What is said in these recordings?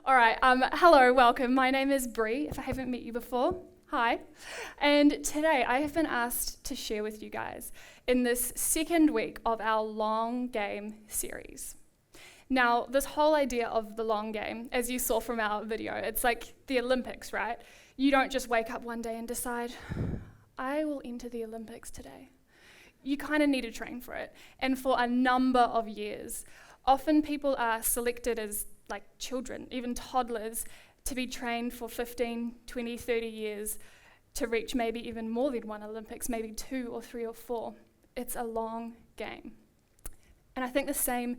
All right, hello, welcome. My name is Bree, if I haven't met you before. Hi. And today I have been asked to share with you guys in this second week of our long game series. Now, this whole idea of the long game, as you saw from our video, it's like the Olympics, right? You don't just wake up one day and decide, I will enter the Olympics today. You kind of need to train for it. And for a number of years, often people are selected as like children, even toddlers, to be trained for 15, 20, 30 years to reach maybe even more than one Olympics, maybe 2 or 3 or 4. It's a long game. And I think the same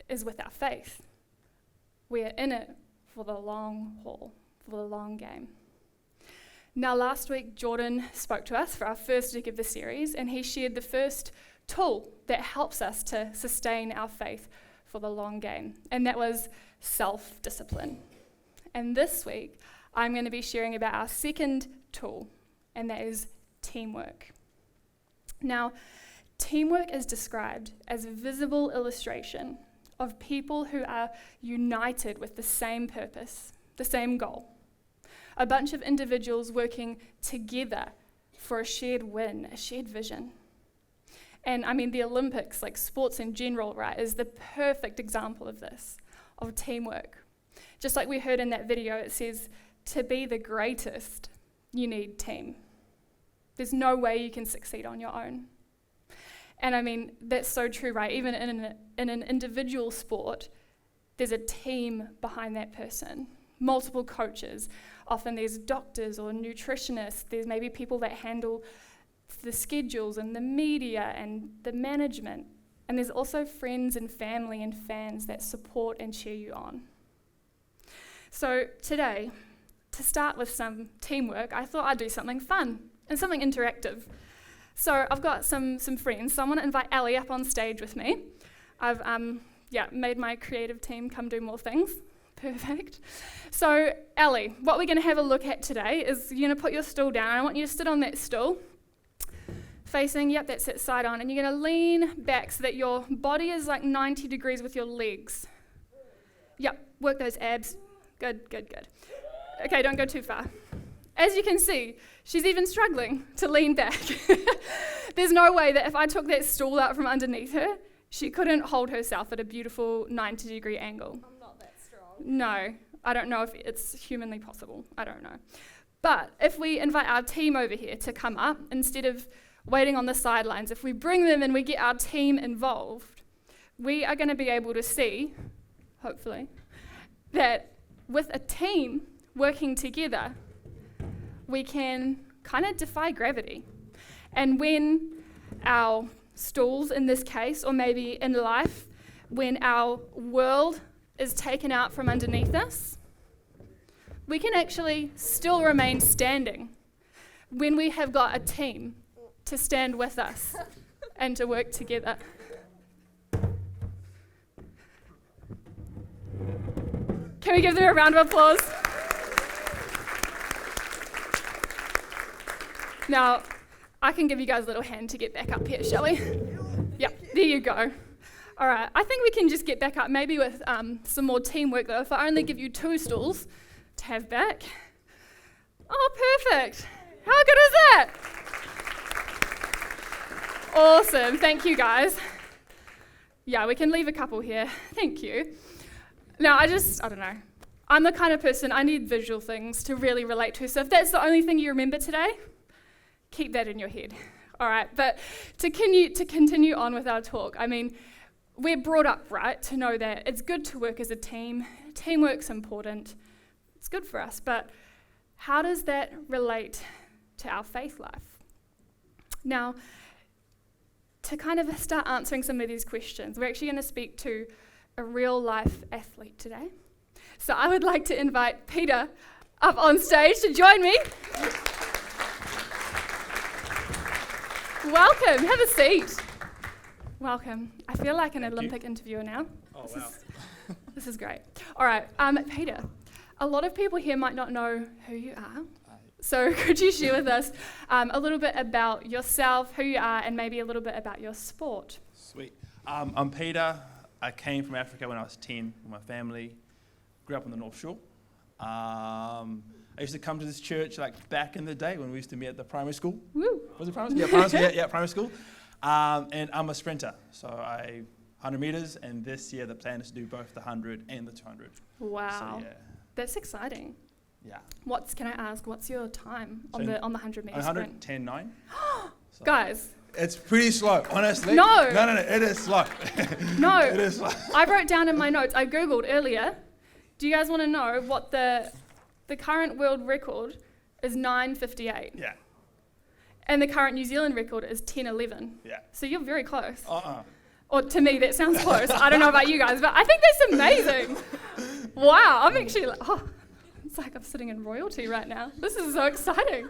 is with our faith. We're in it for the long haul, for the long game. Now, last week, Jordan spoke to us for our first week of the series, and he shared the first tool that helps us to sustain our faith for the long game, and that was self-discipline. And this week, I'm going to be sharing about our second tool, and that is teamwork. Now, teamwork is described as a visible illustration of people who are united with the same purpose, the same goal. A bunch of individuals working together for a shared win, a shared vision. And I mean, the Olympics, like sports in general, right, is the perfect example of this, of teamwork. Just like we heard in that video, it says, to be the greatest, you need team. There's no way you can succeed on your own. And I mean, that's so true, right? Even in an individual sport, there's a team behind that person. Multiple coaches. Often there's doctors or nutritionists. There's maybe people that handle the schedules and the media and the management. And there's also friends and family and fans that support and cheer you on. So today, to start with some teamwork, I thought I'd do something fun and something interactive. So I've got some friends, so I want to invite Ali up on stage with me. I've made my creative team come do more things. Perfect. So Ali, what we're going to have a look at today is you're going to put your stool down. I want you to sit on that stool, facing, that's it, side on, and you're going to lean back so that your body is like 90 degrees with your legs. Work those abs. Good. Okay, don't go too far. As you can see, she's even struggling to lean back. There's no way that if I took that stool out from underneath her, she couldn't hold herself at a beautiful 90-degree angle. I'm not that strong. No, I don't know if it's humanly possible. I don't know. But if we invite our team over here to come up, instead of waiting on the sidelines, if we bring them and we get our team involved, we are going to be able to see, hopefully, that with a team working together, we can kind of defy gravity. And when our stools, in this case, or maybe in life, when our world is taken out from underneath us, we can actually still remain standing when we have got a team to stand with us and to work together. Can we give them a round of applause? Now, I can give you guys a little hand to get back up here, shall we? There you go. All right, I think we can just get back up, maybe with some more teamwork though. If I only give you 2 stools to have back. Oh, perfect. How good is that? Awesome, thank you guys. We can leave a couple here. Thank you. Now, I don't know. I'm the kind of person, I need visual things to really relate to. So if that's the only thing you remember today, keep that in your head. All right, but to continue on with our talk, I mean, we're brought up, right, to know that it's good to work as a team. Teamwork's important. It's good for us, but how does that relate to our faith life? Now, to kind of start answering some of these questions, we're actually going to speak to a real-life athlete today. So I would like to invite Peter up on stage to join me. Welcome, have a seat. Welcome. I feel like an Olympic interviewer now. Oh, wow. This is great. All right, Peter, a lot of people here might not know who you are. So could you share with us a little bit about yourself, who you are, and maybe a little bit about your sport? Sweet. I'm Peter. I came from Africa when I was 10 with my family. grew up on the North Shore. I used to come to this church like back in the day when we used to meet at the primary school. Woo. Was it primary school? Yeah, primary school. Yeah, primary school. And I'm a sprinter, so 100 meters, and this year the plan is to do both the 100 and the 200. Wow. So, yeah. That's exciting. Yeah. Can I ask, what's your time on So the 100 meter sprint? 110.9. So Guys, it's pretty slow, honestly. No. No, it is slow. no. It is slow. I wrote down in my notes, I Googled earlier, do you guys want to know what the current world record is? 9:58. Yeah. And the current New Zealand record is 10:11. Yeah. So you're very close. Uh-uh. Or to me, that sounds close. I don't know about you guys, but I think that's amazing. Wow, I'm actually like, it's like I'm sitting in royalty right now. This is so exciting.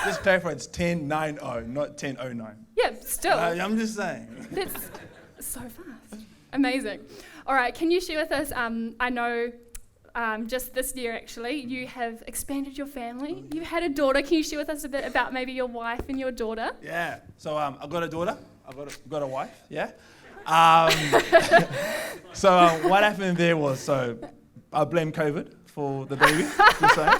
Just clarify, it's 10:90, not 10:09. Yeah, still. I'm just saying. That's so fast. Amazing. All right, can you share with us, I know just this year actually, you have expanded your family. You had a daughter. Can you share with us a bit about maybe your wife and your daughter? Yeah. So I've got a daughter. I've got a wife. Yeah. So what happened there was, I blame COVID for the baby. Just saying.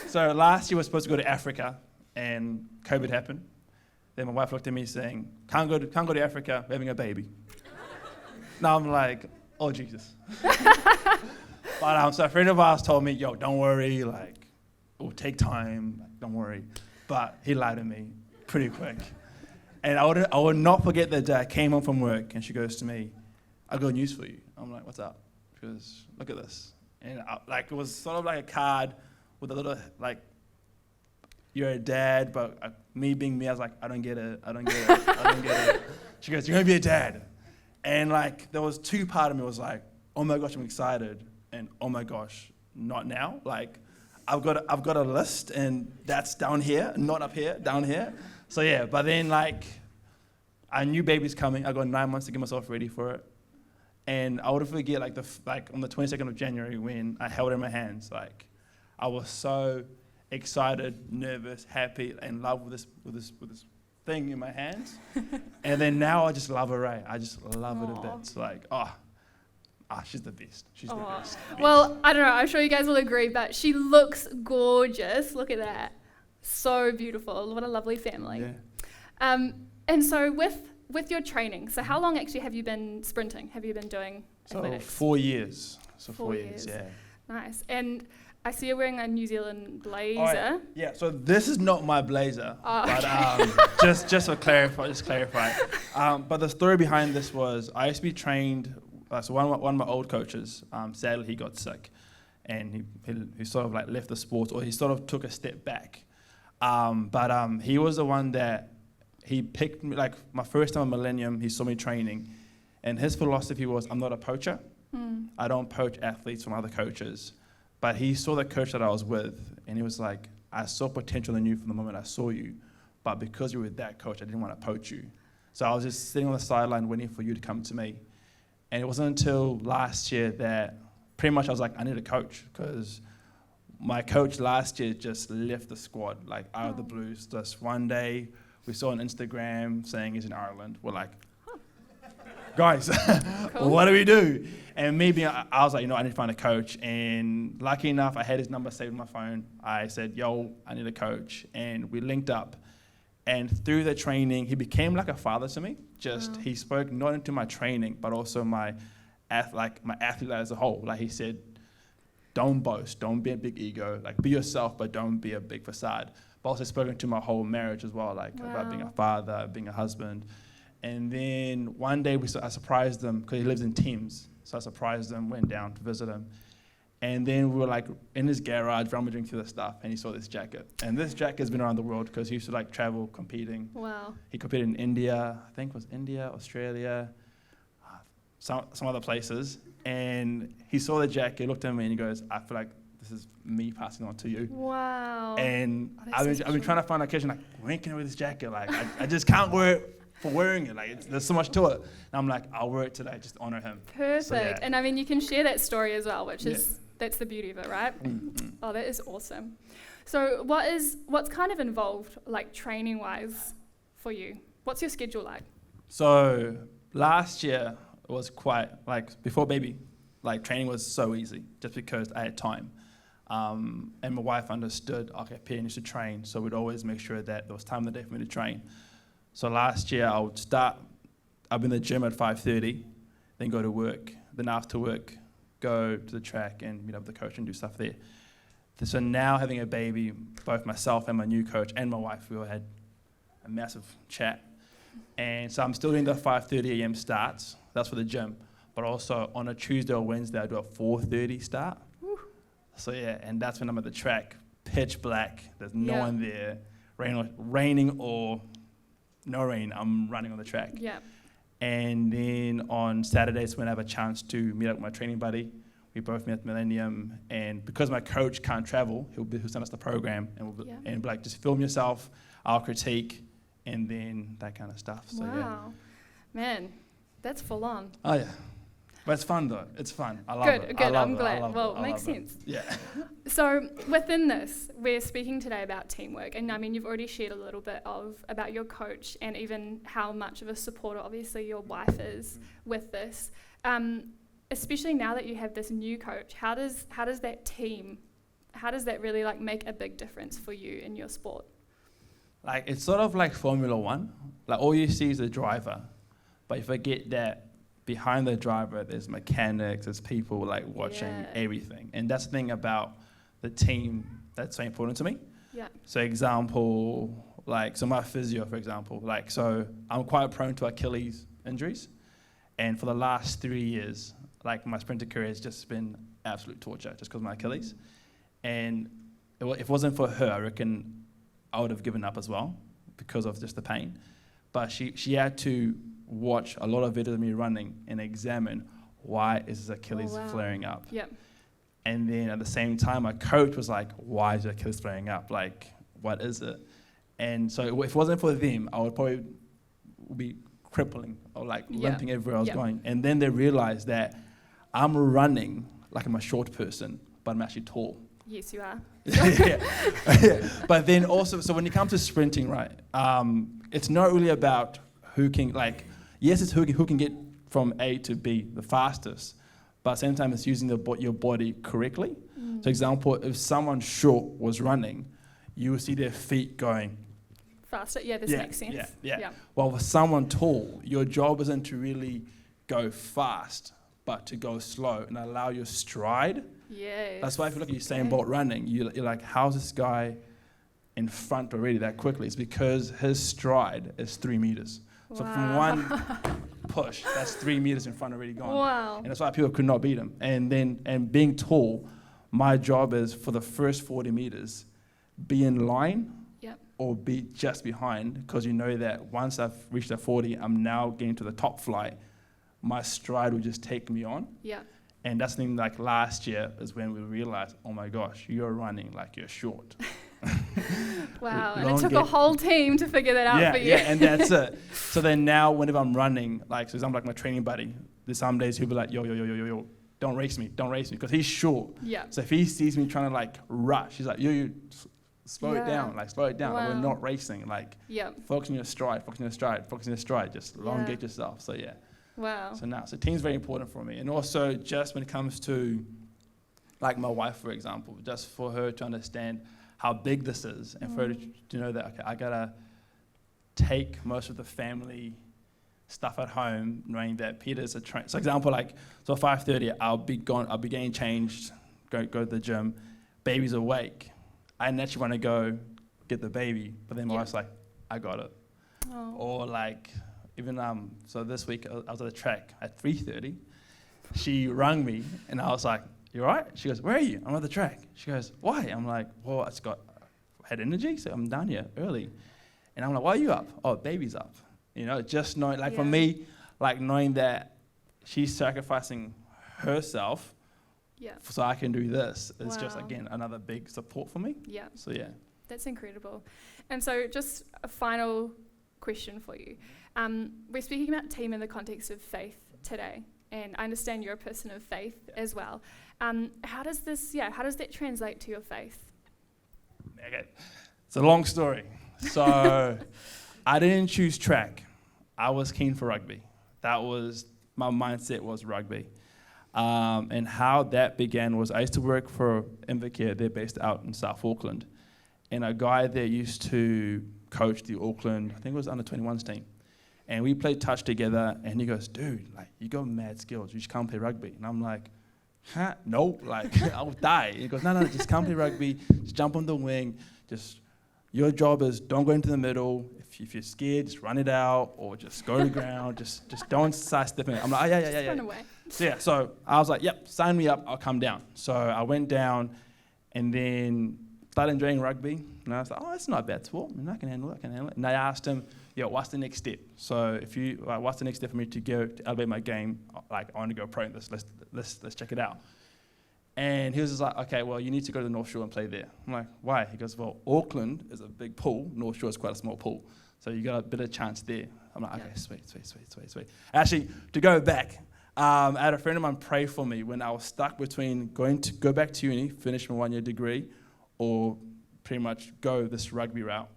So last year we were supposed to go to Africa, and COVID happened. Then my wife looked at me saying, "Can't go to Africa. We're having a baby." Now I'm like, "Oh Jesus." But so a friend of ours told me, "Yo, don't worry. Like, it will take time. Like, don't worry." But he lied to me pretty quick. And I would not forget that day I came home from work and she goes to me, "I got news for you." I'm like, "What's up?" She goes, "Look at this." And it was sort of like a card with a little, like, "You're a dad," but me being me, I was like, I don't get it. She goes, "You're going to be a dad." And like, there was two parts of me was like, oh my gosh, I'm excited. And oh my gosh, not now. Like, I've got a list and that's down here, not up here, down here. So yeah, but then like, I knew baby's coming. I got 9 months to get myself ready for it. And I would forget like on the 22nd of January when I held it in my hands, like I was so excited, nervous, happy, and in love with this thing in my hands. And then now I just love her, right? I just love it a bit. It's like, she's the best. She's the best. Well, I don't know. I'm sure you guys will agree, but she looks gorgeous. Look at that. So beautiful. What a lovely family. Yeah. And so with your training, so how long actually have you been sprinting? Have you been doing athletics? 4 years. So 4 years. Yeah. Nice. And I see you're wearing a New Zealand blazer. Oh, yeah. So this is not my blazer, okay. But just to clarify. But the story behind this was I used to be trained. So one of my old coaches, sadly he got sick, and he sort of like left the sport, or he sort of took a step back. But he was the one that he picked me, like my first time at Millennium, he saw me training, and his philosophy was, I'm not a poacher. I don't poach athletes from other coaches. But he saw the coach that I was with, and he was like, I saw potential in you from the moment I saw you, but because you were with that coach, I didn't want to poach you. So I was just sitting on the sideline waiting for you to come to me. And it wasn't until last year that pretty much I was like, I need a coach, because my coach last year just left the squad, like out of the blues. Just one day, we saw on Instagram saying he's in Ireland. We're like, guys, Cool. What do we do? And maybe I was like, I need to find a coach. And lucky enough, I had his number saved on my phone. I said, yo, I need a coach. And we linked up. And through the training, he became like a father to me. He spoke not into my training, but also my athlete as a whole. Like he said, don't boast, don't be a big ego. Like be yourself, but don't be a big facade. But also spoke into my whole marriage as well, like about being a father, being a husband. And then one day I surprised him because he lives in Thames. So I surprised him, went down to visit him. And then we were like in his garage, rummaging through the stuff, and he saw this jacket. And this jacket has been around the world because he used to like travel competing. Wow. He competed in India, I think it was India, Australia, some other places. And he saw the jacket, looked at me, and he goes, I feel like this is me passing on to you. Wow. And I've been trying to find an occasion, like, when can I wear this jacket? Like, I just can't wear it for wearing it. Like, there's so much to it. And I'm like, I'll wear it today, just honor him. Perfect. So, yeah. And I mean, you can share that story as well, which is, that's the beauty of it, right? Mm-hmm. Oh, that is awesome. So what's kind of involved, like training-wise, for you? What's your schedule like? So last year was quite, like, before baby, like training was so easy just because I had time. And my wife understood, okay, Pierre needs to train, so we'd always make sure that there was time in the day for me to train. So last year I would start, I'd be in the gym at 5:30, then go to work, then after work, go to the track and meet up with the coach and do stuff there. So now having a baby, both myself and my new coach and my wife, we all had a massive chat. And so I'm still doing the 5:30 a.m. starts, that's for the gym, but also on a Tuesday or Wednesday I do a 4:30 start. Woo. So yeah, and that's when I'm at the track, pitch black, there's no one there, raining or no rain, I'm running on the track. Yeah. And then on Saturdays when I have a chance to meet up with my training buddy, we both meet at Millennium, and because my coach can't travel, he'll send us the program, and and be like, just film yourself, I'll critique, and then that kind of stuff. So wow. Man, that's full on. Oh yeah. But it's fun though. It's fun. I love it. Good. I'm glad. Well, it makes sense. Yeah. So within this, we're speaking today about teamwork, and I mean, you've already shared a little bit about your coach and even how much of a supporter, obviously, your wife is with this. Especially now that you have this new coach, how does that really like make a big difference for you in your sport? Like it's sort of like Formula One. Like all you see is the driver, but you forget that behind the driver there's mechanics, there's people like watching everything, and that's the thing about the team that's so important to me. Yeah. So example, like so my physio, for example, like so I'm quite prone to Achilles injuries, and for the last 3 years, like my sprinter career has just been absolute torture just because of my Achilles. And if it wasn't for her, I reckon I would have given up as well because of just the pain. But she had to watch a lot of videos of me running and examine why is his Achilles flaring up. Yep. And then at the same time, my coach was like, why is your Achilles flaring up? Like, what is it? And so if it wasn't for them, I would probably be crippling or like limping everywhere I was going. And then they realized that I'm running like I'm a short person, but I'm actually tall. Yes, you are. But then also, so when it comes to sprinting, right, it's not really about who can, like, yes, it's who can get from A to B the fastest, but at the same time, it's using your body correctly. So example, if someone short was running, you will see their feet going faster. Yeah, this makes sense. Yeah. Well, for someone tall, your job isn't to really go fast, but to go slow and allow your stride. Yes. That's why if you look at Usain Bolt running, you're like, how's this guy in front already that quickly? It's because his stride is 3 meters. So from one push, that's 3 meters in front already gone. Wow. And that's why people could not beat him. And being tall, my job is for the first 40 meters, be in line or be just behind, because you know that once I've reached that 40, I'm now getting to the top flight. My stride will just take me on. Yeah. And that's the thing, like last year is when we realized, oh my gosh, you're running like you're short. Wow, and it took a whole team to figure that out for you. Yeah, and that's it. So then now whenever I'm running, like, so I'm like my training buddy, there's some days he'll be like, yo, don't race me, because he's short. Yeah. So if he sees me trying to like rush, he's like, yo, slow it down, like slow it down. Wow. We're not racing, like focus on your stride, just elongate yourself. So yeah. Wow. So team's very important for me. And also just when it comes to like my wife, for example, just for her to understand how big this is and for her to know that, okay, I gotta take most of the family stuff at home, knowing that Peter's a trainer. So example, like, so 5:30, I'll be getting changed, go to the gym, baby's awake. I naturally want to go get the baby, but then my wife's like, I got it. Oh. Or like, even so this week I was at the track at 3:30. She rang me and I was like, "You all right?" She goes, "Where are you?" "I'm at the track." She goes, "Why?" I'm like, "Well, I had energy, so I'm down here early." And I'm like, "Why are you up?" "Oh, baby's up." You know, just knowing, like for me, like knowing that she's sacrificing herself so I can do this is just, again, another big support for me. Yeah. So yeah. That's incredible. And so just a final question for you. We're speaking about team in the context of faith today, and I understand you're a person of faith as well. How does that translate to your faith? Okay, it's a long story. So I didn't choose track. I was keen for rugby. That was, my mindset was rugby. And how that began was I used to work for Invacare. They're based out in South Auckland. And a guy there used to coach the Auckland, I think it was under 21s team. And we played touch together, and he goes, dude, like, you got mad skills. You should come play rugby. And I'm like, huh? No, like, I'll die. He goes, no, just come play rugby. Just jump on the wing. Just, your job is don't go into the middle. If you're scared, just run it out, or just go to the ground. Just don't sidestep it. I'm like, oh, yeah. Run away. So I was like, yep, sign me up. I'll come down. So I went down, and then started enjoying rugby. And I was like, oh, it's not a bad sport. I can handle it. And I asked him, what's the next step? So what's the next step for me to go to elevate my game? Like, I want to go pro in this. Let's check it out. And he was just like, okay, well, you need to go to the North Shore and play there. I'm like, why? He goes, well, Auckland is a big pool. North Shore is quite a small pool. So you got a bit of chance there. I'm like, okay, sweet. Actually, to go back, I had a friend of mine pray for me when I was stuck between go back to uni, finish my 1-year degree, or pretty much go this rugby route.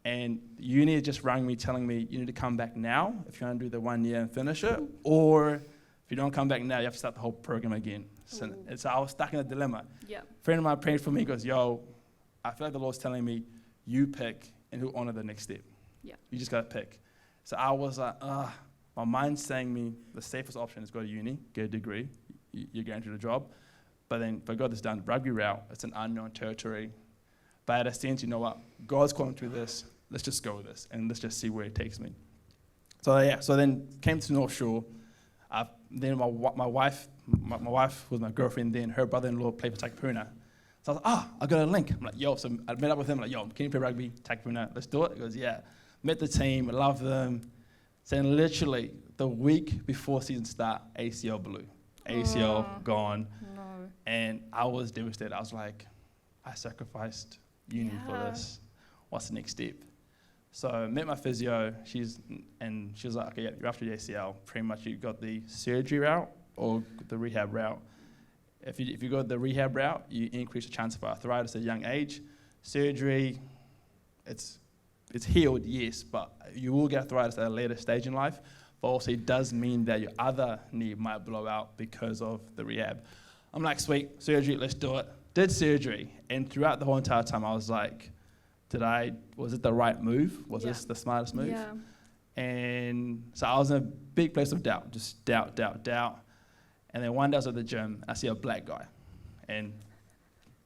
And uni just rang me telling me, you need to come back now if you want to do the 1 year and finish it, or if you don't come back now, you have to start the whole program again. So I was stuck in a dilemma. Yeah. A friend of mine prayed for me, goes, I feel like the Lord's telling me, you pick and who honor the next step. Yeah. You just got to pick. So I was like, my mind's saying me the safest option is go to uni, get a degree, you're guaranteed a job. But then if I go this down the rugby route, it's an unknown territory. But I had a sense, you know what, God's calling through this, let's just go with this, and let's just see where it takes me. So then came to North Shore. Then my wife was my girlfriend then, her brother-in-law played for Takapuna. So I was like, I got a link. I'm like, so I met up with him, like, can you play rugby, Takapuna, let's do it? He goes, yeah. Met the team, loved them. So then literally the week before season start, ACL blew. ACL gone. No. And I was devastated. I was like, I sacrificed uni for this. What's the next step? So I met my physio. She was like, okay, you're after the ACL. Pretty much you got the surgery route or the rehab route. If you go the rehab route, you increase the chance of arthritis at a young age. Surgery, it's healed, yes, but you will get arthritis at a later stage in life. But also it does mean that your other knee might blow out because of the rehab. I'm like, sweet, surgery, let's do it. Did surgery, and throughout the whole entire time, I was like, was it the right move? Was this the smartest move? Yeah. And so I was in a big place of doubt, just doubt. And then one day I was at the gym, I see a black guy. And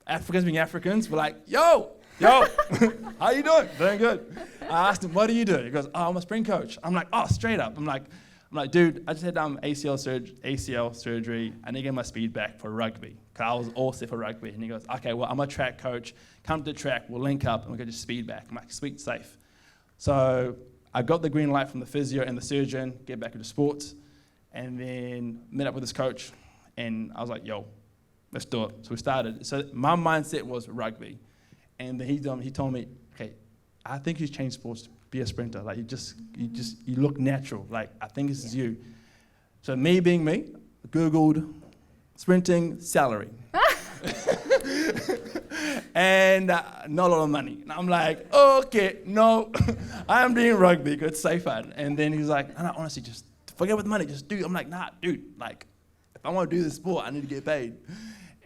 Africans being Africans, we're like, yo, how you doing? Doing good. I asked him, what do you do? He goes, I'm a sprint coach. I'm like, straight up. I'm like, dude, I just had ACL surgery. I need to get my speed back for rugby, because I was all set for rugby. And he goes, okay, well, I'm a track coach. Come to the track, we'll link up, and we'll get your speed back. I'm like, sweet, safe. So I got the green light from the physio and the surgeon, get back into sports, and then met up with this coach, and I was like, let's do it. So we started. So my mindset was rugby. And then he told me, okay, I think you should change sports to be a sprinter. Like you look natural. Like I think this is you. So me being me, Googled sprinting salary. And not a lot of money. And I'm like, okay, no, I'm doing rugby, it's safer. And then he's like, no, honestly, just forget about the money, just do it. I'm like, nah, dude, like, if I want to do this sport, I need to get paid.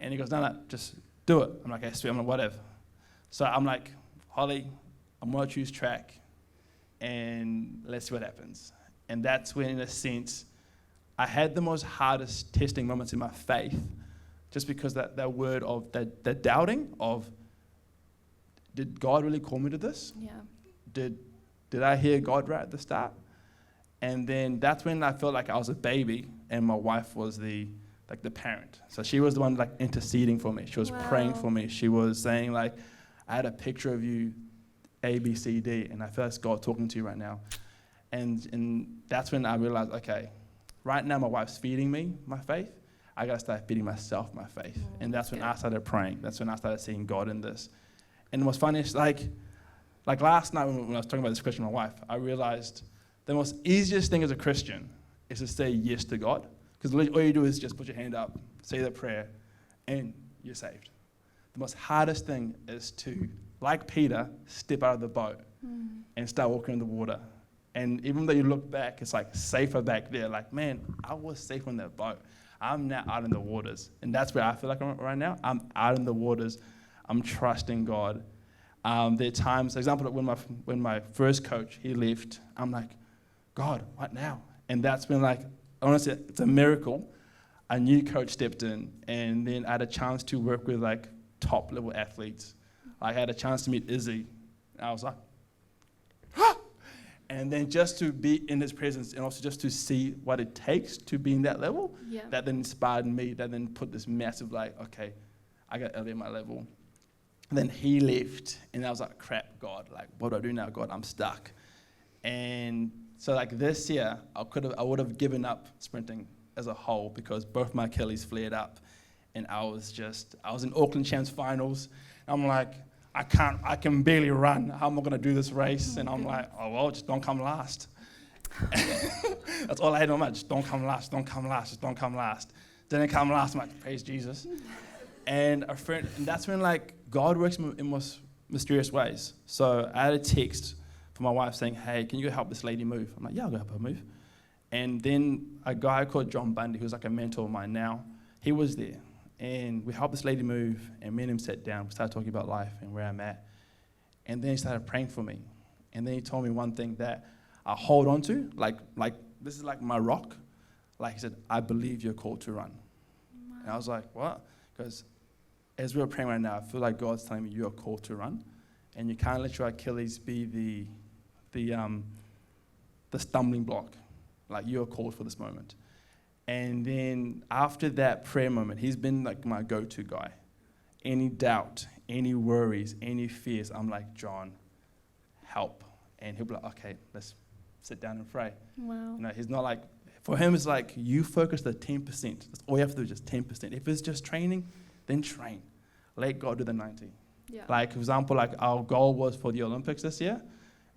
And he goes, no, just do it. I'm like, okay, sweet, I'm like, whatever. So I'm like, Holly, I'm going to choose track, and let's see what happens. And that's when, in a sense, I had the most hardest testing moments in my faith, just because that word of that doubting of, did God really call me to this? Yeah. Did I hear God right at the start? And then that's when I felt like I was a baby, and my wife was the parent. So she was the one interceding for me. She was praying for me. She was saying I had a picture of you, A, B, C, D, and I feel like God talking to you right now. And that's when I realized, okay, right now my wife's feeding me my faith. I got to start feeding myself my faith. And that's when I started praying. That's when I started seeing God in this. And what's funny is, like last night when I was talking about this question with my wife, I realized the most easiest thing as a Christian is to say yes to God. Because all you do is just put your hand up, say the prayer, and you're saved. The most hardest thing is to, like Peter, step out of the boat and start walking in the water. And even though you look back, it's safer back there. Man, I was safe on that boat. I'm now out in the waters. And that's where I feel like I'm at right now. I'm out in the waters. I'm trusting God. There are times, for example, when my first coach, he left, I'm like, God, what now? And that's when, like, honestly, it's a miracle. A new coach stepped in, and then I had a chance to work with, like, top-level athletes. I had a chance to meet Izzy. And I was like, ah! And then just to be in his presence and also just to see what it takes to be in that level, that then inspired me, that then put this massive, like, okay, I got to elevate my level. And then he left, and I was like, crap, God, like, what do I do now, God? I'm stuck. And so, like, this year, I would have given up sprinting as a whole because both my Achilles flared up, and I was in Auckland Champs finals. I'm like, I can barely run. How am I going to do this race? And I'm like, oh, well, just don't come last. That's all I had in my mind. Just don't come last, don't come last, just don't come last. Didn't come last. I'm like, praise Jesus. And that's when, like, God works in most mysterious ways. So I had a text from my wife saying, hey, can you go help this lady move? I'm like, yeah, I'll go help her move. And then a guy called John Bundy, who's like a mentor of mine now, he was there. And we helped this lady move, and me and him sat down. We started talking about life and where I'm at. And then he started praying for me. And then he told me one thing that I hold on to, like this is like my rock. Like he said, I believe you're called to run. Wow. And I was like, what? Because as we're praying right now, I feel like God's telling me you're called to run. And you can't let your Achilles be the stumbling block. Like, you're called for this moment. And then after that prayer moment, he's been like my go-to guy. Any doubt, any worries, any fears, I'm like, John, help. And he'll be like, okay, let's sit down and pray. Wow. You know, he's not like, for him, it's like, you focus the 10%. That's all you have to do, just 10%. If it's just training, then train. Let God do the 90. Yeah. Like, for example, like our goal was for the Olympics this year.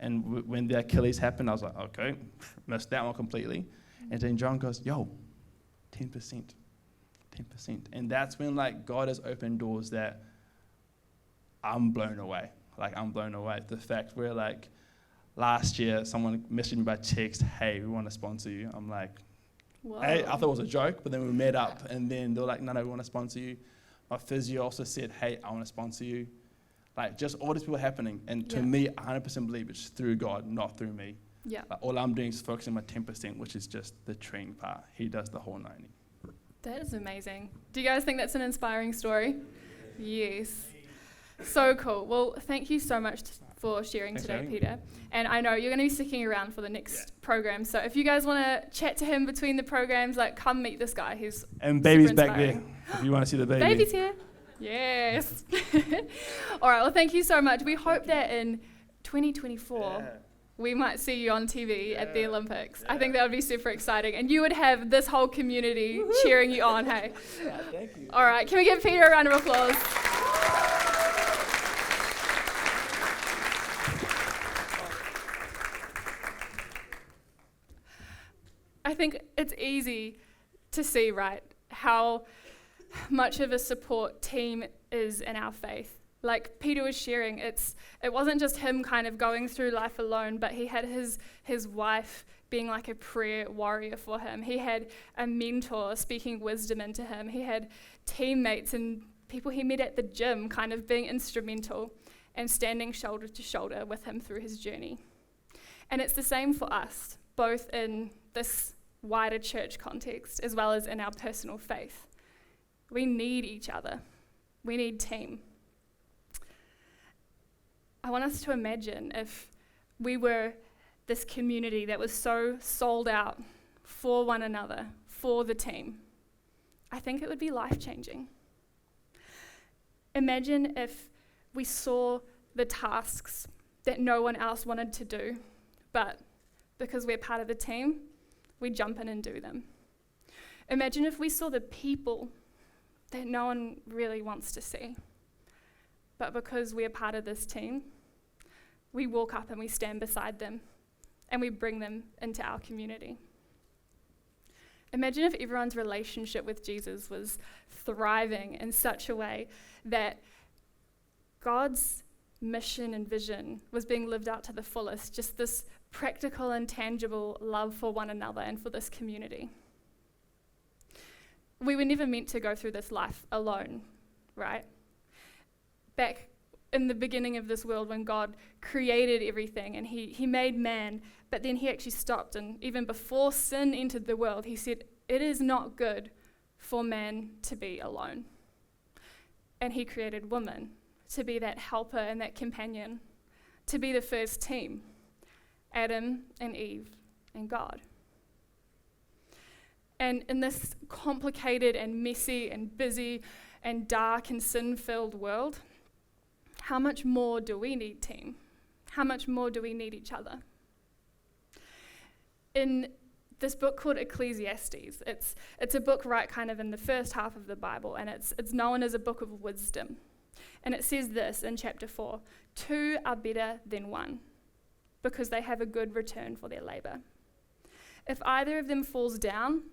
And when the Achilles happened, I was like, okay, missed that one completely. And then John goes, yo, 10%. And that's when, like, God has opened doors that I'm blown away. Like, I'm blown away. The fact where, like, last year, someone messaged me by text, hey, we want to sponsor you. I'm like, whoa. Hey, I thought it was a joke, but then we met up. And then they were like, no, we want to sponsor you. My physio also said, hey, I want to sponsor you. Like, just all these people happening. And to me, I 100% believe it's through God, not through me. Yeah. Like, all I'm doing is focusing on my 10%, which is just the training part. He does the whole 90. That is amazing. Do you guys think that's an inspiring story? Yes. So cool. Well, thank you so much for sharing today, Peter. And I know you're going to be sticking around for the next program. So if you guys want to chat to him between the programs, like, come meet this guy. He's and baby's back there. If you want to see the baby. Baby's here. Yes. All right. Well, thank you so much. We hope that in 2024, we might see you on TV at the Olympics. I think that would be super exciting. And you would have this whole community cheering you on, hey? Thank you. All right. Can we give Peter a round of applause? I think it's easy to see, right, how much of a support team is in our faith. Like Peter was sharing, it wasn't just him kind of going through life alone, but he had his wife being like a prayer warrior for him. He had a mentor speaking wisdom into him. He had teammates and people he met at the gym kind of being instrumental and standing shoulder to shoulder with him through his journey. And it's the same for us, both in this wider church context as well as in our personal faith. We need each other. We need team. I want us to imagine if we were this community that was so sold out for one another, for the team. I think it would be life-changing. Imagine if we saw the tasks that no one else wanted to do, but because we're part of the team, we jump in and do them. Imagine if we saw the people that no one really wants to see, but because we're part of this team, we walk up and we stand beside them and we bring them into our community. Imagine if everyone's relationship with Jesus was thriving in such a way that God's mission and vision was being lived out to the fullest, just this practical and tangible love for one another and for this community. We were never meant to go through this life alone, right? Back in the beginning of this world when God created everything and he made man, but then he actually stopped, and even before sin entered the world, he said, it is not good for man to be alone. And he created woman to be that helper and that companion, to be the first team, Adam and Eve and God. And in this complicated and messy and busy and dark and sin-filled world, how much more do we need team? How much more do we need each other? In this book called Ecclesiastes, it's a book right kind of in the first half of the Bible, and it's known as a book of wisdom. And it says this in chapter 4, 2 are better than 1, because they have a good return for their labor. If either of them falls down,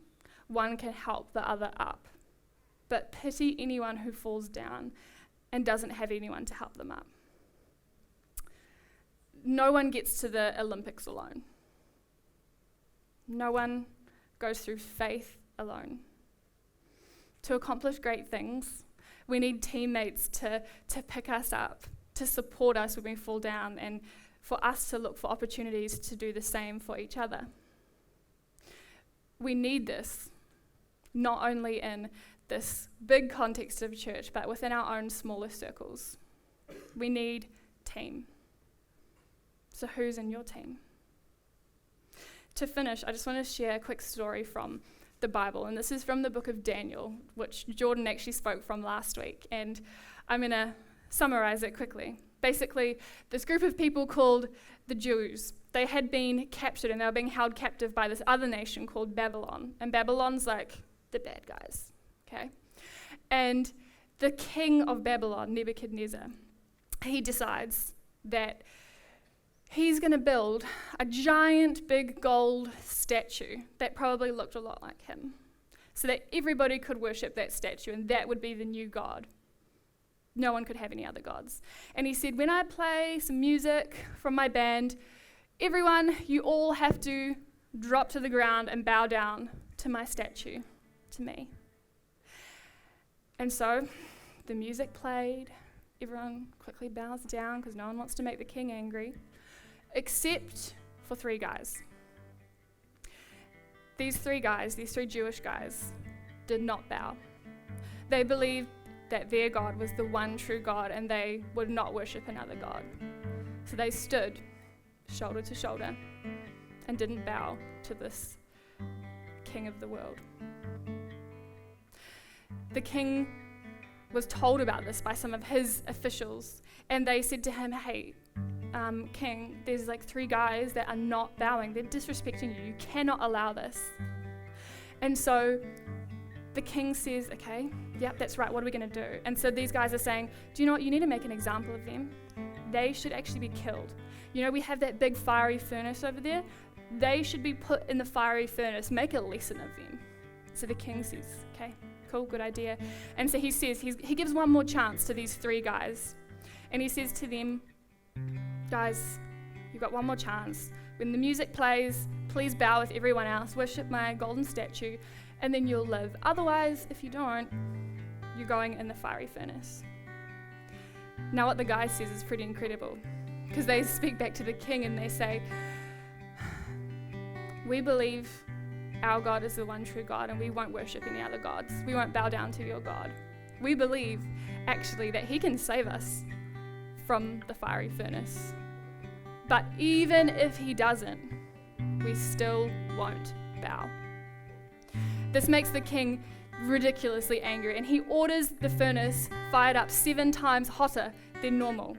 one can help the other up. But pity anyone who falls down and doesn't have anyone to help them up. No one gets to the Olympics alone. No one goes through faith alone. To accomplish great things, we need teammates to pick us up, to support us when we fall down, and for us to look for opportunities to do the same for each other. We need this, not only in this big context of church, but within our own smaller circles. We need team. So who's in your team? To finish, I just want to share a quick story from the Bible, and this is from the book of Daniel, which Jordan actually spoke from last week, and I'm going to summarize it quickly. Basically, this group of people called the Jews, they had been captured and they were being held captive by this other nation called Babylon, and Babylon's like the bad guys, okay? And the king of Babylon, Nebuchadnezzar, he decides that he's going to build a giant big gold statue that probably looked a lot like him, so that everybody could worship that statue, and that would be the new god. No one could have any other gods. And he said, when I play some music from my band, everyone, you all have to drop to the ground and bow down to my statue, to me. And so the music played. Everyone quickly bows down because no one wants to make the king angry, except for 3 guys. These 3 Jewish guys, did not bow. They believed that their God was the one true God and they would not worship another God. So they stood shoulder to shoulder and didn't bow to this king of the world. The king was told about this by some of his officials, and they said to him, hey, king, there's like 3 guys that are not bowing. They're disrespecting you. You cannot allow this. And so the king says, okay, yep, that's right. What are we going to do? And so these guys are saying, do you know what? You need to make an example of them. They should actually be killed. You know, we have that big fiery furnace over there. They should be put in the fiery furnace. Make a lesson of them. So the king says, okay, cool, good idea. And so he says, he gives one more chance to these 3 guys. And he says to them, guys, you've got one more chance. When the music plays, please bow with everyone else, worship my golden statue, and then you'll live. Otherwise, if you don't, you're going in the fiery furnace. Now what the guy says is pretty incredible, because they speak back to the king and they say, we believe our God is the one true God and we won't worship any other gods. We won't bow down to your God. We believe, actually, that he can save us from the fiery furnace. But even if he doesn't, we still won't bow. This makes the king ridiculously angry, and he orders the furnace fired up 7 times hotter than normal.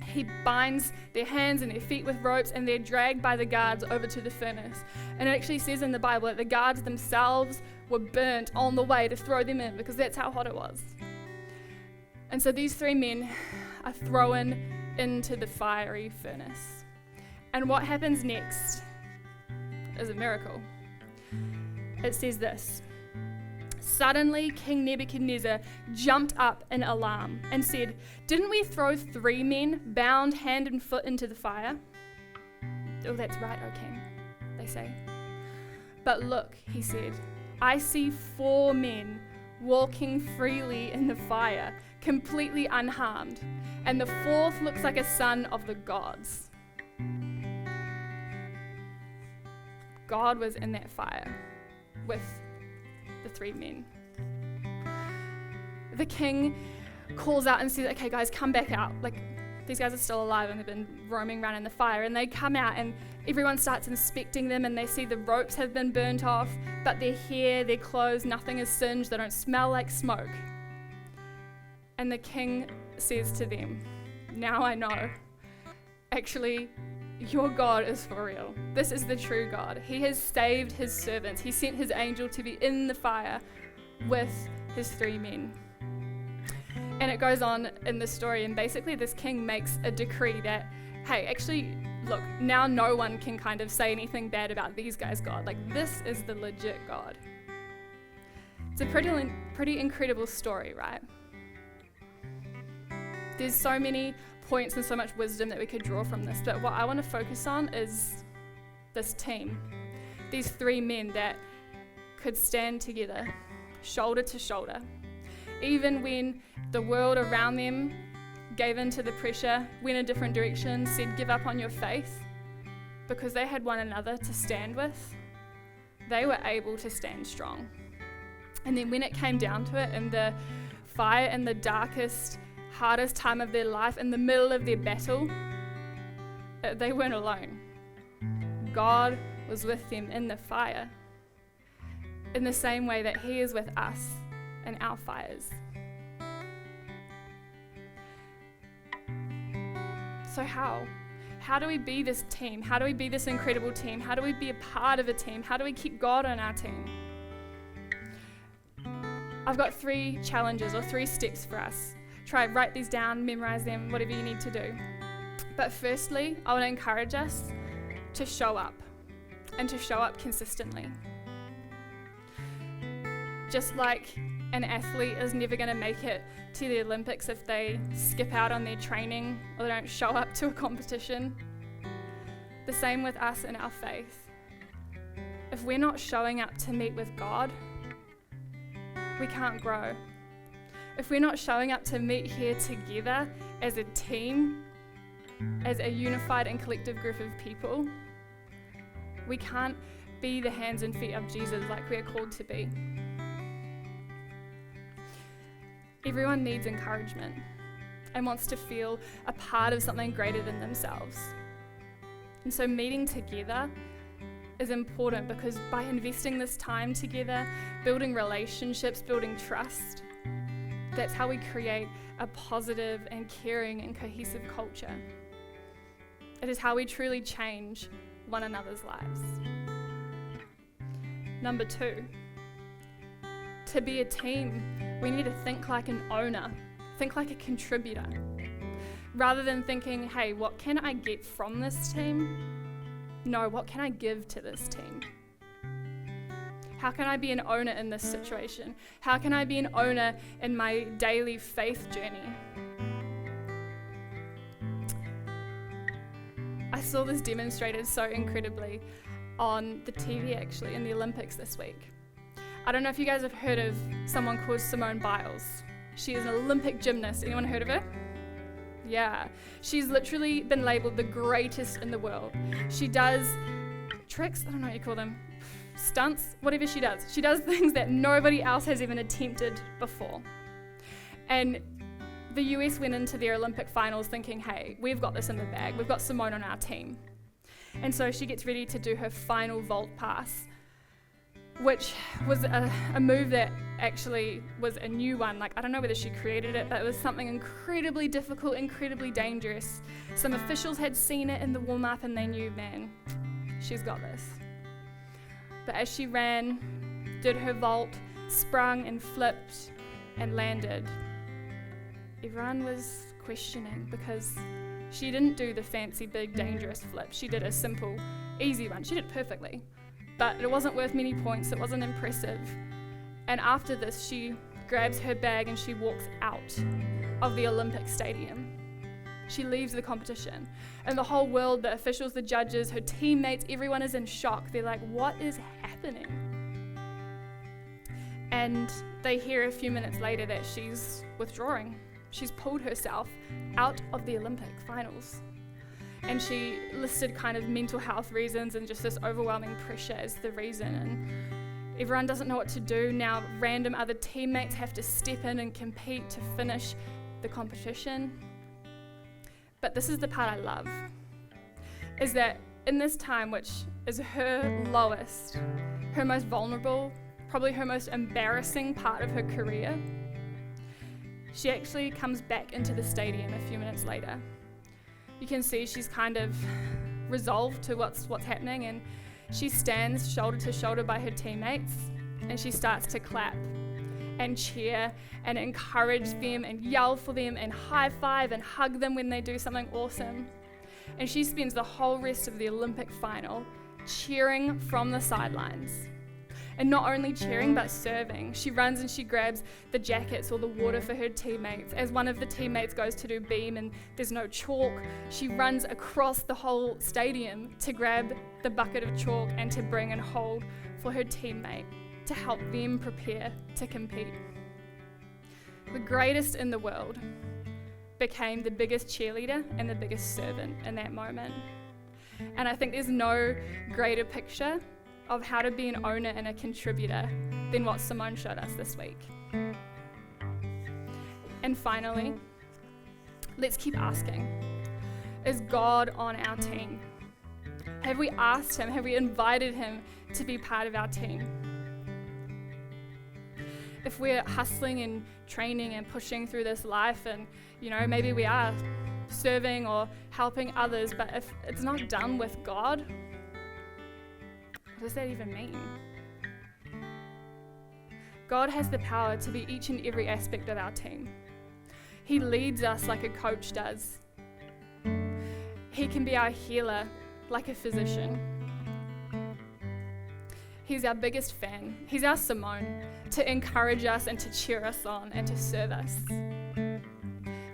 He binds their hands and their feet with ropes, and they're dragged by the guards over to the furnace. And it actually says in the Bible that the guards themselves were burnt on the way to throw them in, because that's how hot it was. And so these 3 men are thrown into the fiery furnace. And what happens next is a miracle. It says this: suddenly King Nebuchadnezzar jumped up in alarm and said, didn't we throw 3 men bound hand and foot into the fire? Oh, that's right, O king, they say. But look, he said, I see 4 men walking freely in the fire, completely unharmed, and the 4th looks like a son of the gods. God was in that fire with the 3 men. The king calls out and says, okay guys, come back out. Like, these guys are still alive and they've been roaming around in the fire. And they come out and everyone starts inspecting them and they see the ropes have been burnt off, but their hair, their clothes, nothing is singed. They don't smell like smoke. And the king says to them, now I know. Actually, your God is for real. This is the true God. He has saved his servants. He sent his angel to be in the fire with his 3 men. And it goes on in the story, and basically this king makes a decree that, hey, actually, look, now no one can kind of say anything bad about these guys' God. Like, this is the legit God. It's a pretty incredible story, right? There's so many points and so much wisdom that we could draw from this, but what I want to focus on is this team. These 3 men that could stand together, shoulder to shoulder, even when the world around them gave in to the pressure, went a different direction, said give up on your faith, because they had one another to stand with, they were able to stand strong. And then when it came down to it, in the fire, in the darkest, hardest time of their life, in the middle of their battle, they weren't alone. God was with them in the fire, in the same way that he is with us in our fires. So how do we be this team? How do we be this incredible team? How do we be a part of a team? How do we keep God on our team? I've got 3 challenges or 3 steps for us. Write these down, memorize them, whatever you need to do. But firstly, I want to encourage us to show up, and to show up consistently. Just like an athlete is never going to make it to the Olympics if they skip out on their training or they don't show up to a competition, the same with us in our faith. If we're not showing up to meet with God, we can't grow. If we're not showing up to meet here together as a team, as a unified and collective group of people, we can't be the hands and feet of Jesus like we are called to be. Everyone needs encouragement and wants to feel a part of something greater than themselves. And so meeting together is important, because by investing this time together, building relationships, building trust, that's how we create a positive and caring and cohesive culture. It is how we truly change one another's lives. Number 2, to be a team, we need to think like an owner, think like a contributor. Rather than thinking, hey, what can I get from this team? No, what can I give to this team? How can I be an owner in this situation? How can I be an owner in my daily faith journey? I saw this demonstrated so incredibly on the TV, actually, in the Olympics this week. I don't know if you guys have heard of someone called Simone Biles. She is an Olympic gymnast. Anyone heard of her? Yeah. She's literally been labeled the greatest in the world. She does tricks, I don't know what you call them, stunts, whatever she does. She does things that nobody else has even attempted before. And the US went into their Olympic finals thinking, hey, we've got this in the bag. We've got Simone on our team. And so she gets ready to do her final vault pass, which was a move that actually was a new one. Like, I don't know whether she created it, but it was something incredibly difficult, incredibly dangerous. Some officials had seen it in the warm-up and they knew, man, she's got this. But as she ran, did her vault, sprung and flipped and landed, everyone was questioning, because she didn't do the fancy, big, dangerous flip. She did a simple, easy one. She did it perfectly. But it wasn't worth many points. It wasn't impressive. And after this, she grabs her bag and she walks out of the Olympic stadium. She leaves the competition. And the whole world, the officials, the judges, her teammates, everyone is in shock. They're like, what is happening? And they hear a few minutes later that she's withdrawing. She's pulled herself out of the Olympic finals. And she listed kind of mental health reasons and just this overwhelming pressure as the reason. And everyone doesn't know what to do. Now random other teammates have to step in and compete to finish the competition. But this is the part I love, is that in this time, which is her lowest, her most vulnerable, probably her most embarrassing part of her career, she actually comes back into the stadium a few minutes later. You can see she's kind of resolved to what's happening, and she stands shoulder to shoulder by her teammates, and she starts to clap and cheer and encourage them and yell for them and high five and hug them when they do something awesome. And she spends the whole rest of the Olympic final cheering from the sidelines. And not only cheering, but serving. She runs and she grabs the jackets or the water for her teammates. As one of the teammates goes to do beam and there's no chalk, she runs across the whole stadium to grab the bucket of chalk and to bring and hold for her teammate to help them prepare to compete. The greatest in the world became the biggest cheerleader and the biggest servant in that moment. And I think there's no greater picture of how to be an owner and a contributor than what Simone showed us this week. And finally, let's keep asking. Is God on our team? Have we asked him, have we invited him to be part of our team? If we're hustling and training and pushing through this life and, maybe we are serving or helping others, but if it's not done with God, what does that even mean? God has the power to be each and every aspect of our team. He leads us like a coach does. He can be our healer like a physician. He's our biggest fan. He's our Simone to encourage us and to cheer us on and to serve us.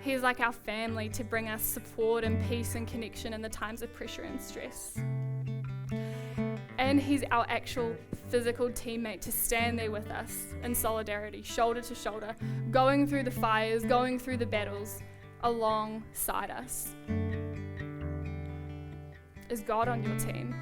He's like our family to bring us support and peace and connection in the times of pressure and stress. And he's our actual physical teammate to stand there with us in solidarity, shoulder to shoulder, going through the fires, going through the battles alongside us. Is God on your team?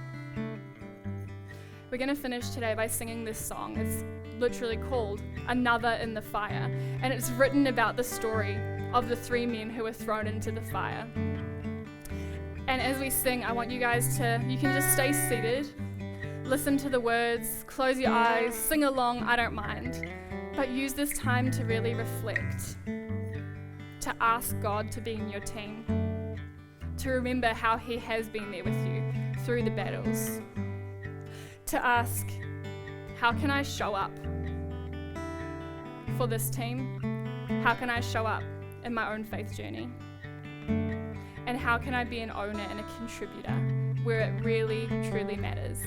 We're going to finish today by singing this song. It's literally called Another in the Fire, and it's written about the story of the 3 men who were thrown into the fire. And as we sing, I want you guys you can just stay seated, listen to the words, close your eyes, sing along, I don't mind. But use this time to really reflect, to ask God to be in your team, to remember how he has been there with you through the battles, to ask, how can I show up for this team? How can I show up in my own faith journey? And how can I be an owner and a contributor where it really, truly matters?